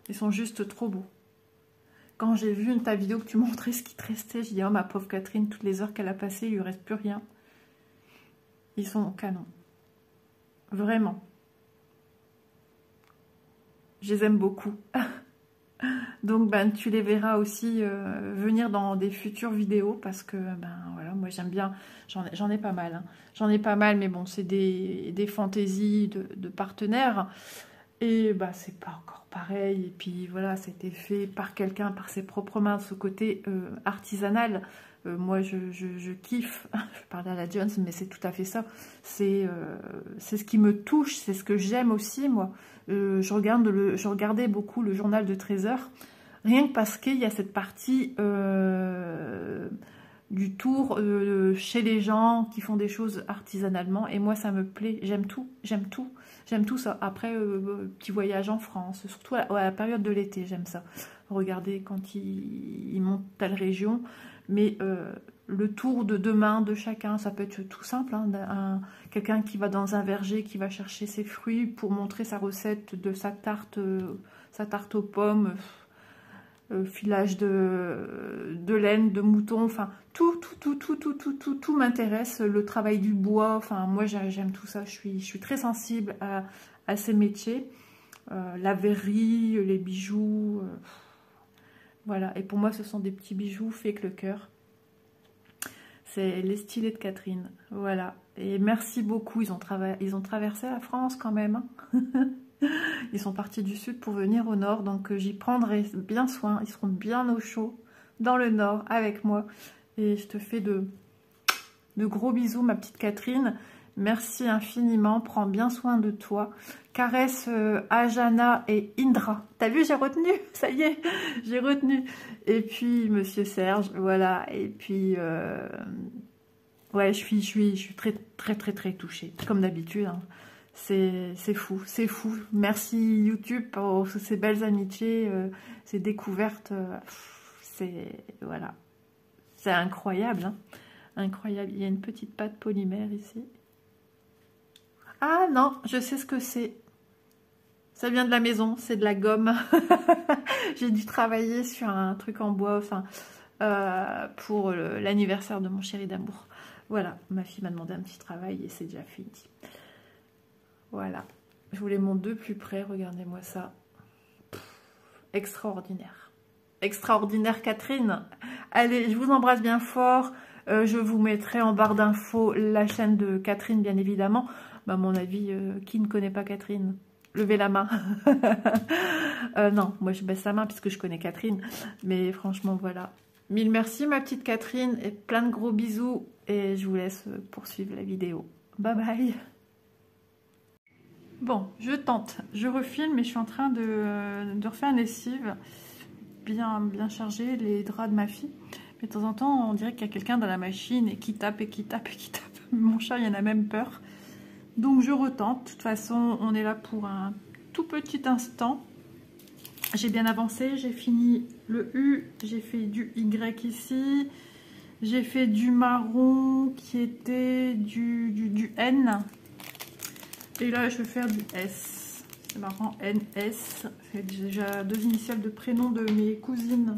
Ils sont juste trop beaux. Quand j'ai vu ta vidéo que tu montrais ce qui te restait, j'ai dit, oh ma pauvre Catherine, toutes les heures qu'elle a passées, il lui reste plus rien. Ils sont canons. Vraiment. Je les aime beaucoup. Donc ben, tu les verras aussi venir dans des futures vidéos parce que ben voilà, moi j'aime bien, j'en ai pas mal. Hein. J'en ai pas mal, mais bon, c'est des fantaisies de partenaires. Et bah c'est pas encore pareil. Et puis voilà, c'était fait par quelqu'un, par ses propres mains, ce côté artisanal. Moi je kiffe, je parlais à la Jones, mais c'est tout à fait ça. C'est ce qui me touche, c'est ce que j'aime aussi moi. Je regardais beaucoup le journal de Trésor, rien que parce qu'il y a cette partie du tour chez les gens qui font des choses artisanalement. Et moi ça me plaît, j'aime tout, j'aime tout. J'aime tout ça. Après, petit voyage en France, surtout à la période de l'été, j'aime ça. Regardez quand ils montent telle région. Mais le tour de 2 mains de chacun, ça peut être tout simple. Hein, quelqu'un qui va dans un verger, qui va chercher ses fruits pour montrer sa recette de sa tarte aux pommes, filage de laine, de mouton, enfin tout m'intéresse, le travail du bois, enfin moi j'aime tout ça, je suis très sensible à ces métiers, la verrerie, les bijoux, voilà, et pour moi ce sont des petits bijoux faits avec le cœur. C'est les stylés de Catherine, voilà, et merci beaucoup, ils ont traversé la France quand même, hein. Ils sont partis du sud pour venir au nord, donc j'y prendrai bien soin. Ils seront bien au chaud dans le nord avec moi. Et je te fais de gros bisous, ma petite Catherine. Merci infiniment. Prends bien soin de toi. Caresse Ajana et Indra. T'as vu, j'ai retenu. Ça y est, j'ai retenu. Et puis, Monsieur Serge, voilà. Et puis, ouais, je suis très touchée, comme d'habitude. Hein. C'est fou, c'est fou. Merci YouTube pour ces belles amitiés, ces découvertes. Voilà, c'est incroyable, hein. Incroyable. Il y a une petite pâte polymère ici. Ah non, je sais ce que c'est. Ça vient de la maison, c'est de la gomme. J'ai dû travailler sur un truc en bois, enfin, pour l'anniversaire de mon chéri d'amour. Voilà, ma fille m'a demandé un petit travail et c'est déjà fini. Voilà, je vous les montre de plus près, regardez-moi ça. Extraordinaire. Extraordinaire Catherine. Allez, je vous embrasse bien fort. Je vous mettrai en barre d'infos la chaîne de Catherine, bien évidemment. Bah, à mon avis, qui ne connaît pas Catherine? Levez la main. Non, moi je baisse la main puisque je connais Catherine. Mais franchement, voilà. Mille merci ma petite Catherine et plein de gros bisous. Et je vous laisse poursuivre la vidéo. Bye bye. Bon, je tente, je refilme, mais je suis en train de refaire une lessive bien chargée, les draps de ma fille. Mais de temps en temps, on dirait qu'il y a quelqu'un dans la machine et qui tape et qui tape et qui tape. Mon chat, il en a même peur. Donc je retente. De toute façon, on est là pour un tout petit instant. J'ai bien avancé, j'ai fini le U, j'ai fait du Y ici. J'ai fait du marron qui était du N. Et là, je vais faire du S. C'est marrant, NS. C'est déjà 2 initiales de prénom de mes cousines.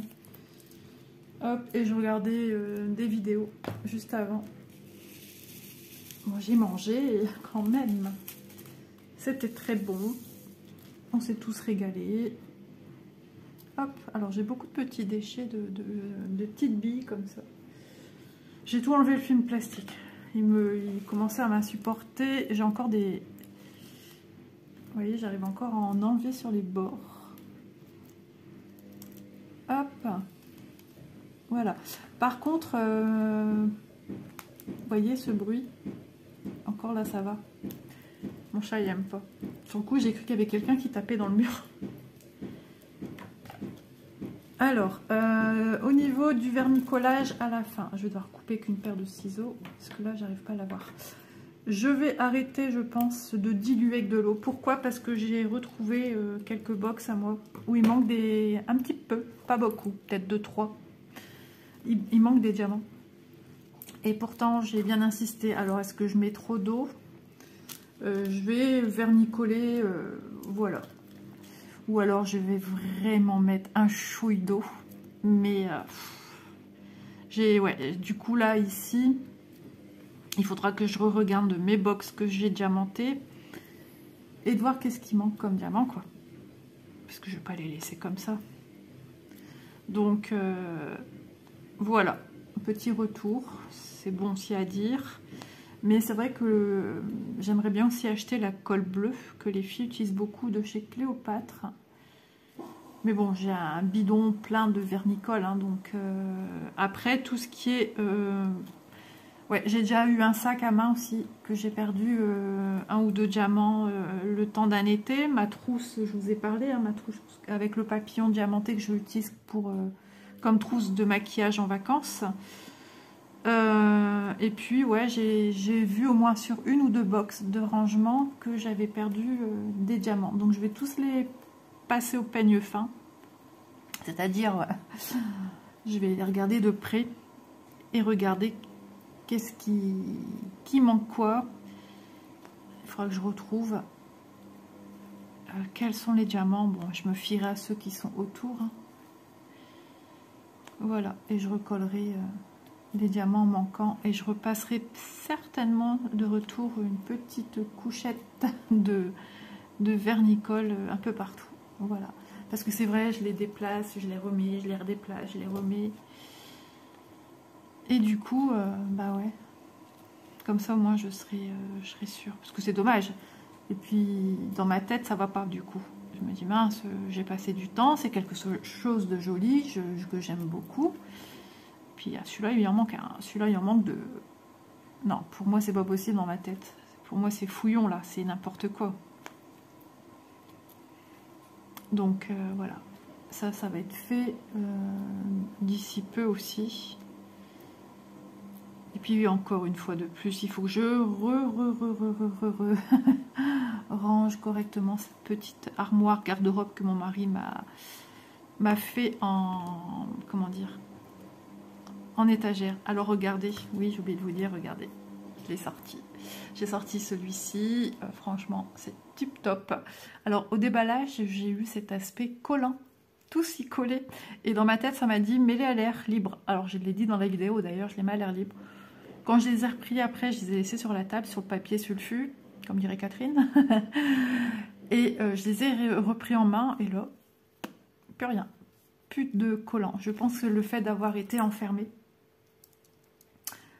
Hop, et je regardais des vidéos juste avant. Bon, j'ai mangé quand même. C'était très bon. On s'est tous régalés. Hop, alors j'ai beaucoup de petits déchets, de petites billes comme ça. J'ai tout enlevé le film plastique. Il commençait à m'insupporter. J'ai encore des... Vous voyez, j'arrive encore à en enlever sur les bords. Hop. Voilà. Par contre, vous voyez ce bruit? Encore là, ça va. Mon chat, il aime pas. Sur le coup, j'ai cru qu'il y avait quelqu'un qui tapait dans le mur. Alors, au niveau du vernicolage à la fin, je vais devoir couper qu'une paire de ciseaux, parce que là, j'arrive pas à l'avoir. Je vais arrêter, je pense, de diluer avec de l'eau. Pourquoi? Parce que j'ai retrouvé quelques box à moi, où il manque un petit peu, pas beaucoup, peut-être 2-3. Il manque des diamants. Et pourtant, j'ai bien insisté. Alors, est-ce que je mets trop d'eau? Je vais vernicoler, voilà. Ou alors je vais vraiment mettre un chouille d'eau. Mais ouais, du coup là, ici, il faudra que je regarde mes box que j'ai diamantées et de voir qu'est-ce qui manque comme diamant, quoi. Parce que je ne vais pas les laisser comme ça. Donc, voilà. Petit retour. C'est bon aussi à dire. Mais c'est vrai que j'aimerais bien aussi acheter la colle bleue que les filles utilisent beaucoup de chez Cléopâtre. Mais bon, j'ai un bidon plein de vernicole. Hein, donc après, tout ce qui est... ouais, j'ai déjà eu un sac à main aussi que j'ai perdu 1 ou 2 diamants le temps d'un été. Ma trousse, je vous ai parlé, hein, ma trousse avec le papillon diamanté que je l'utilise pour comme trousse de maquillage en vacances. Et puis ouais, j'ai vu au moins sur 1 ou 2 box de rangement que j'avais perdu des diamants. Donc je vais tous les passer au peigne fin, c'est-à-dire je vais les regarder de près et regarder qu'est-ce qui manque quoi. Il faudra que je retrouve quels sont les diamants. Bon, je me fierai à ceux qui sont autour, hein. Voilà, et je recollerai les diamants manquants et je repasserai certainement de retour une petite couchette de vernicole un peu partout. Voilà, parce que c'est vrai, je les déplace, je les remets, je les redéplace, je les remets, et du coup bah ouais, comme ça au moins je serai sûre, parce que c'est dommage. Et puis dans ma tête ça va pas, du coup je me dis mince, j'ai passé du temps, c'est quelque chose de joli que j'aime beaucoup. Puis celui-là, il en manque un. Celui-là, il en manque de... Non, pour moi, c'est pas possible dans ma tête. Pour moi, c'est fouillon, là. C'est n'importe quoi. Donc, voilà. Ça va être fait d'ici peu aussi. Et puis, encore une fois de plus, il faut que je range correctement cette petite armoire garde-robe que mon mari m'a fait en... Comment dire ? En étagère. Alors regardez, oui j'ai oublié de vous dire, regardez, je l'ai sorti. J'ai sorti celui-ci, franchement c'est tip top. Alors au déballage j'ai eu cet aspect collant, tout s'y collé. Et dans ma tête ça m'a dit mets-les à l'air libre. Alors je l'ai dit dans la vidéo d'ailleurs, je les mets à l'air libre. Quand je les ai repris après, je les ai laissés sur la table, sur le papier sulfu, comme dirait Catherine. Et je les ai repris en main et là, plus rien. Plus de collant. Je pense que le fait d'avoir été enfermé.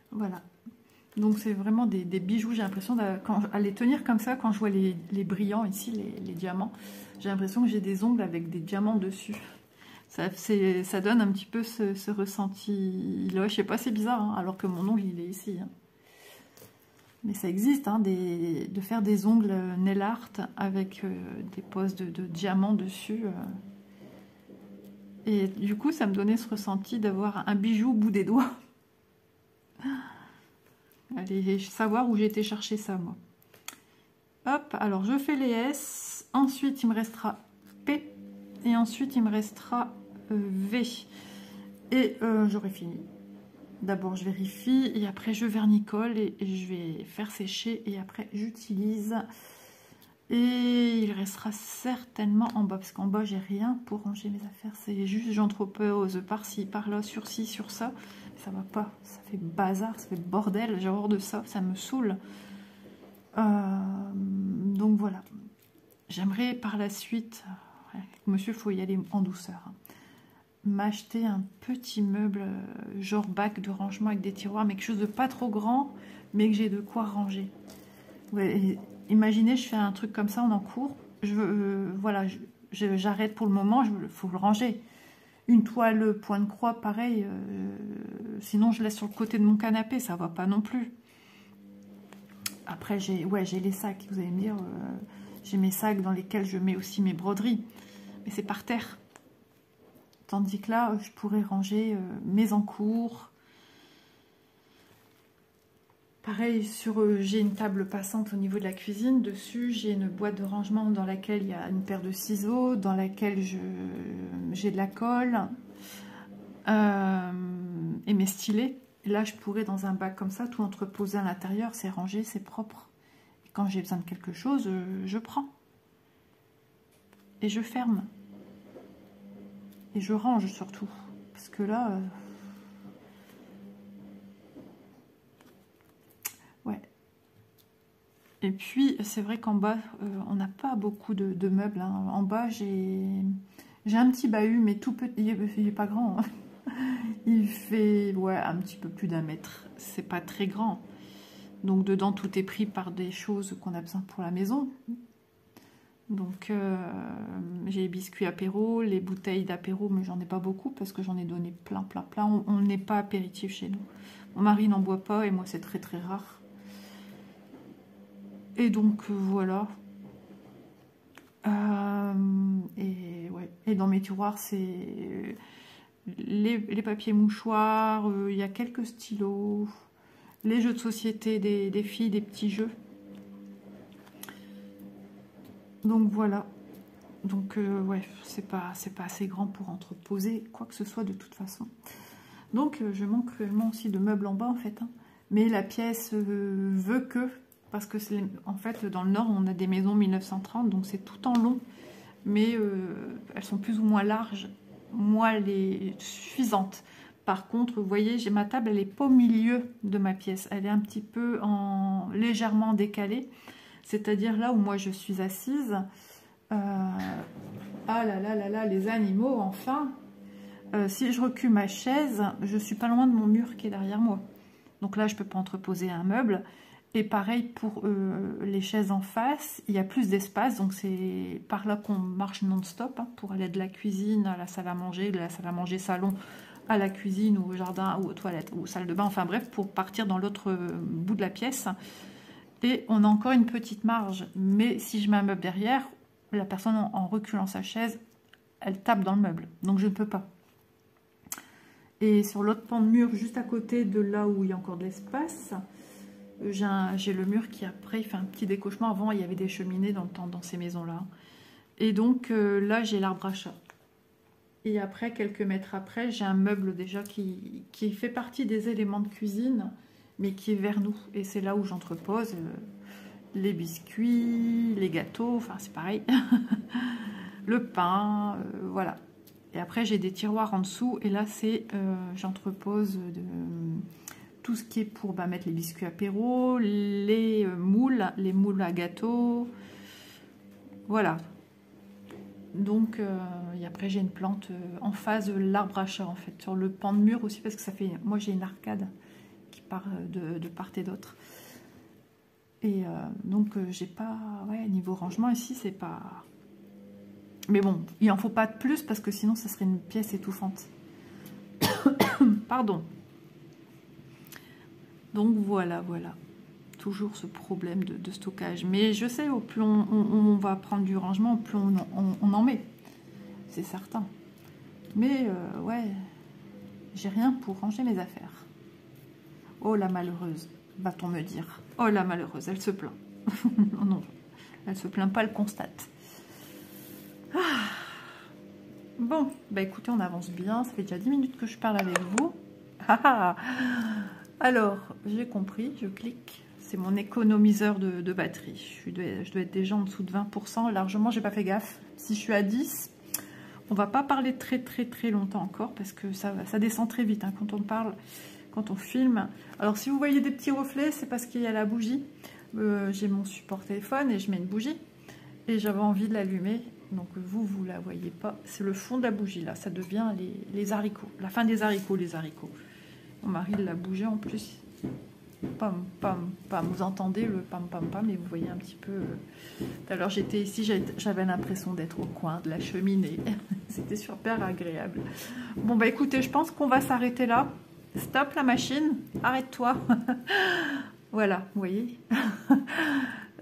Voilà, donc c'est vraiment des bijoux. J'ai l'impression à les tenir comme ça, quand je vois les brillants ici, les diamants, j'ai l'impression que j'ai des ongles avec des diamants dessus. Ça donne un petit peu ce ressenti là, je sais pas, c'est bizarre, hein, alors que mon ongle il est ici, hein. Mais ça existe, hein, de faire des ongles nail art avec des poses de diamants dessus. Et du coup, ça me donnait ce ressenti d'avoir un bijou au bout des doigts. Allez savoir où j'ai été chercher ça, moi. Hop, alors je fais les S. Ensuite, il me restera P. Et ensuite, il me restera V. Et j'aurai fini. D'abord, je vérifie. Et après, je vernicole. Et je vais faire sécher. Et après, j'utilise. Et il restera certainement en bas. Parce qu'en bas, j'ai rien pour ranger mes affaires. C'est juste, j'entrepose par-ci, par-là, sur ci, sur ça. Ça va pas. Ça fait bazar, ça fait bordel. J'ai horreur de ça. Ça me saoule. Donc voilà. J'aimerais par la suite... Monsieur, il faut y aller en douceur. M'acheter un petit meuble, genre bac de rangement avec des tiroirs, mais quelque chose de pas trop grand, mais que j'ai de quoi ranger. Ouais, imaginez, je fais un truc comme ça, on en cours. Voilà, j'arrête pour le moment, il faut le ranger. Une toile point de croix, pareil. Sinon, je laisse sur le côté de mon canapé, ça va pas non plus. Après, j'ai les sacs, vous allez me dire... j'ai mes sacs dans lesquels je mets aussi mes broderies. Mais c'est par terre. Tandis que là, je pourrais ranger mes encours. Pareil, j'ai une table passante au niveau de la cuisine. Dessus, j'ai une boîte de rangement dans laquelle il y a une paire de ciseaux, dans laquelle j'ai de la colle et mes stylets. Et là, je pourrais, dans un bac comme ça, tout entreposer à l'intérieur. C'est rangé, c'est propre. Et quand j'ai besoin de quelque chose, je prends. Et je ferme. Et je range surtout. Parce que là... ouais. Et puis, c'est vrai qu'en bas, on n'a pas beaucoup de meubles. Hein. En bas, j'ai un petit bahut, mais tout petit. Il n'est pas grand. Hein. Il fait un petit peu plus d'1 mètre. C'est pas très grand. Donc, dedans, tout est pris par des choses qu'on a besoin pour la maison. Donc, j'ai les biscuits apéro, les bouteilles d'apéro, mais j'en ai pas beaucoup parce que j'en ai donné plein. On n'est pas apéritif chez nous. Mon mari n'en boit pas et moi, c'est très très rare. Et donc, voilà. Et dans mes tiroirs, c'est les papiers mouchoirs, il y a quelques stylos, les jeux de société des filles, des petits jeux. Donc voilà, donc c'est pas assez grand pour entreposer quoi que ce soit de toute façon. Donc je manque cruellement aussi de meubles en bas en fait, hein. Mais la pièce veut que, parce que en fait dans le nord on a des maisons 1930, donc c'est tout en long, mais elles sont plus ou moins larges, moi les suffisantes. Par contre, vous voyez, j'ai ma table, elle est pas au milieu de ma pièce, elle est un petit peu légèrement décalée. C'est-à-dire là où moi je suis assise. Ah là là là là, les animaux, enfin. Si je recule ma chaise, je suis pas loin de mon mur qui est derrière moi. Donc là, je peux pas entreposer un meuble. Et pareil pour les chaises en face, il y a plus d'espace. Donc c'est par là qu'on marche non-stop, hein, pour aller de la cuisine à la salle à manger, de la salle à manger salon à la cuisine ou au jardin ou aux toilettes ou salle de bain. Enfin bref, pour partir dans l'autre bout de la pièce. Et on a encore une petite marge, mais si je mets un meuble derrière, la personne en reculant sa chaise, elle tape dans le meuble, donc je ne peux pas. Et sur l'autre pan de mur, juste à côté de là où il y a encore de l'espace, j'ai le mur qui après il fait un petit décochement. Avant il y avait des cheminées dans ces maisons-là. Et donc là j'ai l'arbre à chat. Et après, quelques mètres après, j'ai un meuble déjà qui fait partie des éléments de cuisine, mais qui est vers nous. Et c'est là où j'entrepose les biscuits, les gâteaux, enfin c'est pareil, le pain, voilà. Et après j'ai des tiroirs en dessous, et là c'est j'entrepose tout ce qui est pour mettre les biscuits apéro, les moules à gâteaux, voilà. Donc et après j'ai une plante en face de l'arbre à chat en fait, sur le pan de mur aussi, parce que ça fait, moi j'ai une arcade part de part et d'autre. Et donc j'ai pas, niveau rangement ici c'est pas, mais bon, il en faut pas de plus parce que sinon ça serait une pièce étouffante. Pardon. Donc voilà. toujours ce problème de stockage. Mais je sais, au plus on va prendre du rangement, au plus on en met. C'est certain. Mais ouais, j'ai rien pour ranger mes affaires. Oh la malheureuse, va-t-on me dire. Oh la malheureuse, elle se plaint. Non, elle se plaint pas, elle constate. Ah. Bon, bah écoutez, on avance bien. Ça fait déjà 10 minutes que je parle avec vous. Alors, j'ai compris, je clique. C'est mon économiseur de batterie. Je dois être déjà en dessous de 20%. Largement, j'ai pas fait gaffe. Si je suis à 10, on va pas parler très longtemps encore parce que ça descend très vite hein, quand on parle, quand on filme. Alors, si vous voyez des petits reflets, c'est parce qu'il y a la bougie. J'ai mon support téléphone et je mets une bougie. Et j'avais envie de l'allumer. Donc, vous la voyez pas. C'est le fond de la bougie, là. Ça devient les haricots. La fin des haricots, les haricots. Mon mari l'a bougé en plus. Pam, pam, pam. Vous entendez le pam, pam, pam. Et vous voyez un petit peu... Tout à l'heure, j'étais ici. J'avais l'impression d'être au coin de la cheminée. C'était super agréable. Bon, bah écoutez, je pense qu'on va s'arrêter là. Stop la machine. Arrête-toi. Voilà, vous voyez.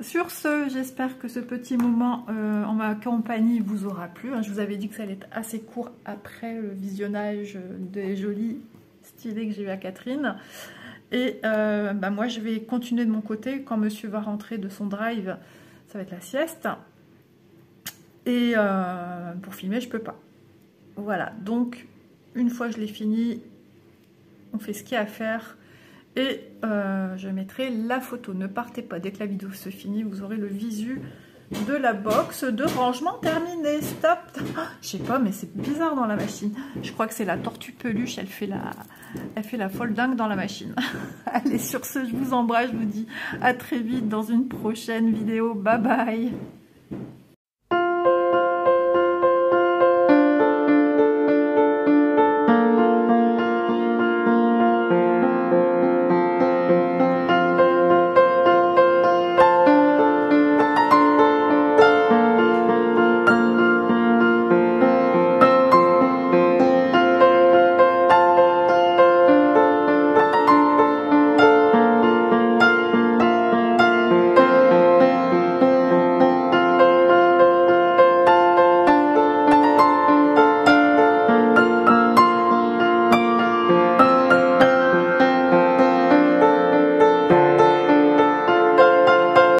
Sur ce, j'espère que ce petit moment en ma compagnie vous aura plu. Je vous avais dit que ça allait être assez court après le visionnage des jolis stylés que j'ai eu à Catherine. Et bah moi, je vais continuer de mon côté. Quand monsieur va rentrer de son drive, ça va être la sieste. Et pour filmer, je peux pas. Voilà, donc une fois que je l'ai fini, on fait ce qu'il y a à faire. Et je mettrai la photo. Ne partez pas. Dès que la vidéo se finit, vous aurez le visu de la box de rangement terminé. Stop. Je sais pas, mais c'est bizarre dans la machine. Je crois que c'est la tortue peluche. Elle fait la folle dingue dans la machine. Allez, sur ce, je vous embrasse. Je vous dis à très vite dans une prochaine vidéo. Bye bye.